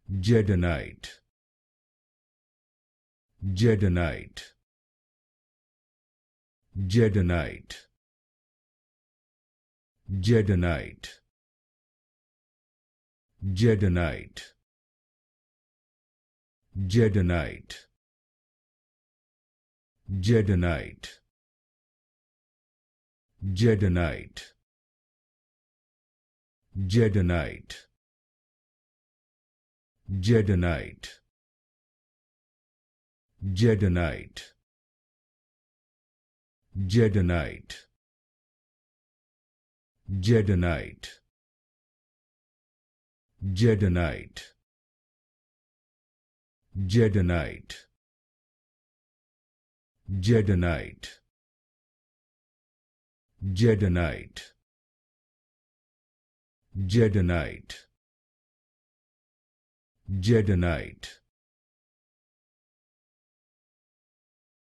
Gedanite, Gedanite, Gedanite, Gedanite, Gedanite, Gedanite, Gedanite, Gedanite, Gedanite, Gedanite, Gedanite, Gedanite, Gedanite, Gedanite, Gedanite, Gedanite, Gedanite, Gedanite, Gedanite,